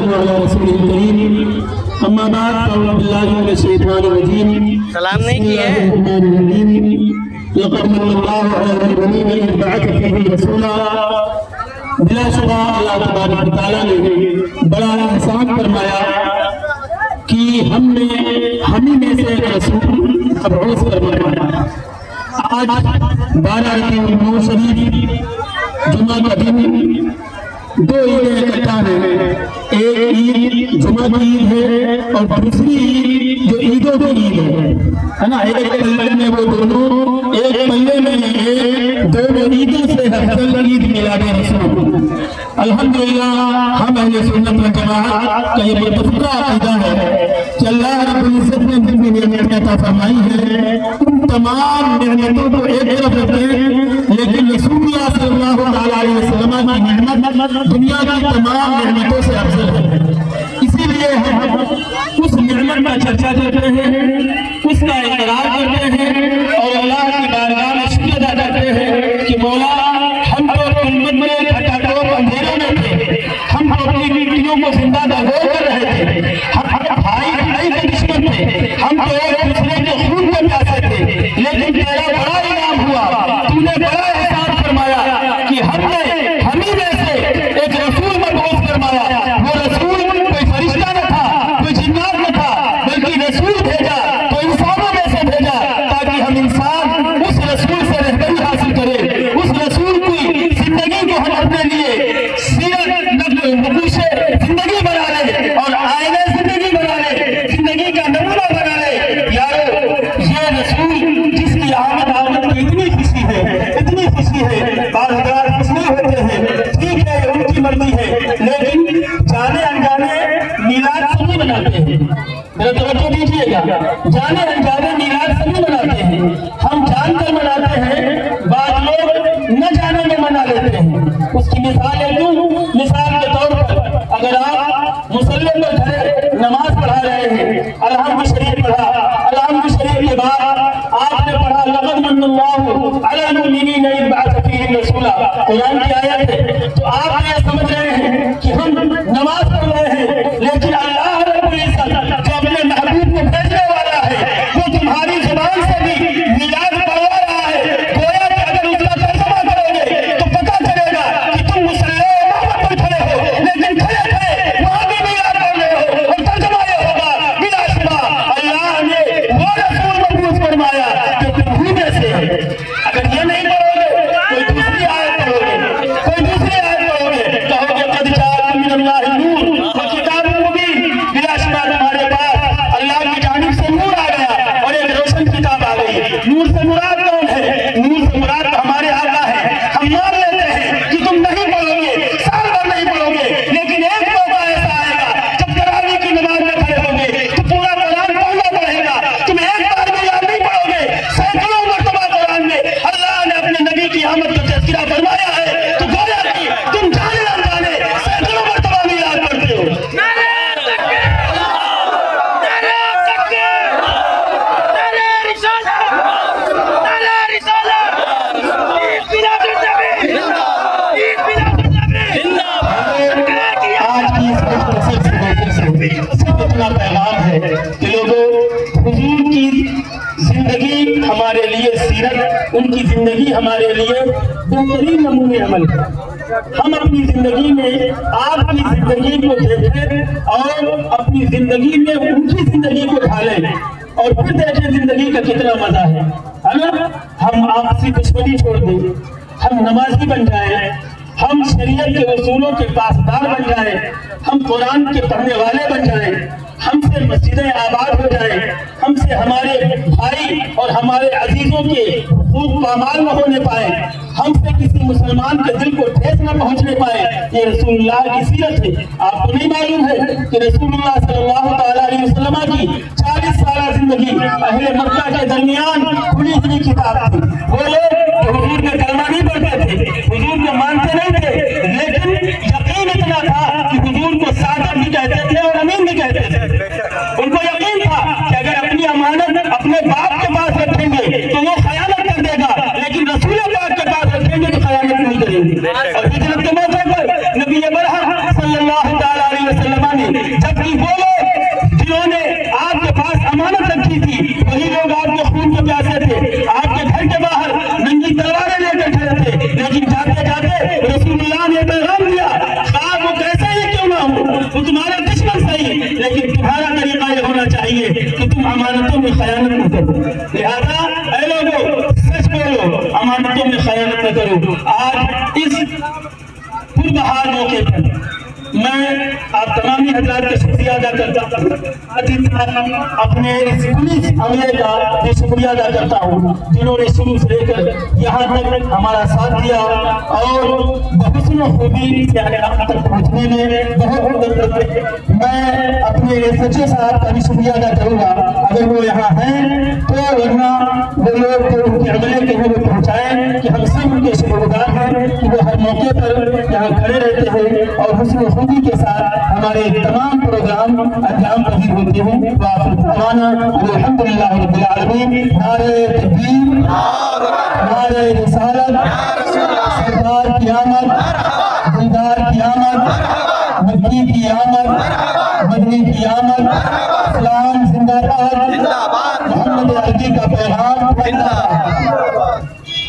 صلوا علی رسول الکریم اما بعد اعوذ باللہ من الشیطان الرجیم سلام نہیں کیے لقد من اللہ علی المؤمنین اذ بعث فیہم رسولا بلا شبہ اللہ تبارک و تعالیٰ نے بڑا احسان فرمایا کہ ہم میں سے ایک رسول مبعوث فرمایا۔ آج 12 ربیع الاول شریف جمعہ کا دن، دو عیدیں اکٹھا ہیں، ایک عید جمعہ کی عید ہے اور دوسری عید جو عیدوں کی عید ہے نا، ایک پلے میں وہ دونوں، ایک پلے میں دونوں عیدوں سے افضل عید میلاد رسول۔ الحمدللہ ہم اہل سنت و جماعت کا یہ متفقہ عقیدہ ہے کہ اللہ رب العزت نے جتنی نعمتیں عطا فرمائی ہیں ان تمام نعمتوں کو ایک طرف رکھتے ہیں، لیکن رسول اللہ صلی اللہ علیہ وسلم کی نعمت دنیا کی تمام نعمتوں سے افضل ہے۔ اسی لیے ہم اس نعمت کا چرچا کرتے ہیں، اس کا اقرار کرتے ہیں اور اللہ کی بارگاہ میں شکر ادا کرتے ہیں کہ مولا ہم تو امت میں کھٹاٹوپ اندھیروں میں تھے، ہم تو اپنی بیٹیوں کو زندہ دگو کر رہے تھے، ہم بھائی کے دشمن تھے، ہم تو ایک دوسرے کے خون کے پیاسے تھے، لیکن تیرا بڑا انعام ہوا، تو نے بڑا احسان فرمایا کہ ہمیں میں سے ایک رسول مبعوث فرمایا۔ وہ رسول کوئی فرشتہ نہ تھا، کوئی جنات نہ تھا، بلکہ رسول بھیجا تو انسانوں میں سے بھیجا تاکہ ہم انسان اس رسول سے رہبری حاصل کریں، اس رسول کی زندگی کو ہم اپنے لیے سیرت نقوش زندگی بنا لیں اور آئینہ زندگی بنا لیں، زندگی کا نمونہ بنا لیں۔ یارو یہ رسول جس کی آمد کی اتنی خوشی ہے، بعض حضرات خوش نہیں ہوتے ہیں، ٹھیک ہے ان کی مرضی ہے، لیکن جانے انجانے میلاد سبھی مناتے ہیں۔ میرا توجہ دیجیے گا، جانے انجانے میلاد سبھی مناتے ہیں، ہم جان کر مناتے ہیں، بعض لوگ نہ جانے میں منا لیتے ہیں۔ اس کی مثال ہے کیوں؟ مثال کے طور پر اگر آپ مسلم پر کھڑے نماز پڑھا رہے ہیں، الحمد شریف پڑھا، الحمد شریف کے بعد آپ نے پڑھا لقد من اللہ علی المؤمنین اذ بعث فیہم رسولا، قرآن کی آیت ہے، تو آپ یہ سمجھ رہے ہیں کہ ہم نماز پڑھ رہے ہیں، لیکن اللہ رب العزت جو اپنے محبوب کو بھیجنے والا ہے وہ تمہاری زبان سے بھی میلاد پڑھوا رہا ہے۔ گویا کہ اگر اس کا ترجمہ کرو گے تو پتہ چلے گا کہ تم مسلح محمد پر کھڑے ہو، لیکن کھڑے وہاں بھی میلاد پڑھ رہے ہو، اور ترجمہ یہ ہوگا بلا شبہ اللہ نے وہ رسول مبعوث فرمایا جو تمہیں میں سے ہے۔ اگر یہ نہیں پڑھو گے کوئی دوسری آیت پڑھو گے، کوئی دوسری آیت پڑھو گے، کہو گے قد جاءکم من اللہ نور وکتاب مبین، بلا شبہ تمہارے پاس اللہ کی جانب سے نور آ گیا اور ایک روشن کتاب آ گئی۔ نور سے مراد کون ہے؟ نور سے مراد ہمارے آقا ہے۔ ہم مان لیتے ہیں کہ تم نہیں پڑھو گے، سال بھر نہیں پڑھو گے، لیکن ایک موقع ایسا آئے گا جب تراویح کی نماز میں کھڑے ہوں گے تو پورا قرآن پڑھنا پڑے گا۔ تم ایک بار میں یاد نہیں پڑھو گے، سینکڑوں مرتبہ قرآن میں اللہ نے اپنے نبی کی آمد کا تذکرہ فرمایا ہے، تو گویا کہ تم جانے انجانے سینکڑوں مرتبہ میں یاد کرتے ہو۔ صرف اتنا پیغام ہے کہ لوگوں، حضور کی زندگی ہمارے لیے سیرت، ان کی زندگی ہمارے لیے بہترین نمونے عمل ہے۔ ہم اپنی زندگی میں آپ کی زندگی کو دیکھیں اور اپنی زندگی میں ان کی زندگی کو ڈھالیں اور پھر دیکھیں زندگی کا کتنا مزہ ہے نا۔ ہم آپسی دشمنی چھوڑ دیں، ہم نمازی بن جائیں، ہم شریعت کے اصولوں کے پاسدار بن جائیں، ہم قرآن کے پڑھنے والے بن جائیں، ہم سے مسجدیں آباد ہو جائیں، ہم سے ہمارے بھائی اور ہمارے عزیزوں کے حقوق پامال نہ ہونے پائیں، ہم سے کسی مسلمان کے دل کو ٹھیس نہ پہنچنے پائے۔ یہ رسول اللہ کی سیرت ہے۔ آپ کو نہیں معلوم ہے کہ رسول اللہ صلی اللہ تعالیٰ علیہ وسلم کی 40 سالہ زندگی اہل مکہ کے درمیان کھلی ہوئی کتاب تھی۔ وہ لوگ جو حضور کے کلمہ نہیں پڑھتے تھے، حضور کو مانتے نہیں تھے، لیکن یقین اتنا تھا کہ حضور کو صادق بھی کہتے تھے اور امین بھی کہتے تھے۔ ان کو یقین تھا کہ اگر اپنی امانت اپنے باپ کے پاس رکھیں گے تو وہ خیانت کر دے گا، لیکن رسول پاک کے پاس رکھیں گے تو خیانت نہیں کریں گے۔ اور ہجرت کے موقع پر نبی برہم صلی اللہ تعالیٰ علیہ وسلم نے وہ تمہارا دشمن صحیح، لیکن تمہارا طریقہ یہ ہونا چاہیے کہ تم امانتوں میں خیانت نہ کرو۔ لہذا اے لوگوں سچ بولو، امانتوں میں خیانت نہ کرو۔ آج اس پربہار موقع پر میں آپ تمامی حضرات کا شکریہ ادا کرتا ہوں، اپنے اس پولیس عملے کا بھی شکریہ ادا کرتا ہوں جنہوں نے شروع سے لے کر یہاں تک ہمارا ساتھ دیا اور بحسن و خوبی سے یہاں تک پہنچنے میں بہت مدد کرتے۔ میں اپنے سچے صاحب کا بھی شکریہ ادا کروں گا، اگر وہ یہاں ہیں تو، ورنہ وہ لوگ جو ان کے عملے کے ہیں وہ پہنچائیں کہ ہم سب ان کے شکرگزار ہیں کہ وہ ہر موقع پر یہاں کھڑے رہتے ہیں اور حسن و خوبی کے ساتھ ہمارے تمام پروگرام انجام پذیر ہوتے ہیں۔ وآخر دعوانا الحمدللہ رب العالمین۔ نعرہ تکبیر، نعرہ رسالت، سردار کی آمد، دلدار کی آمد، مکی کی آمد، مدنی کی آمد۔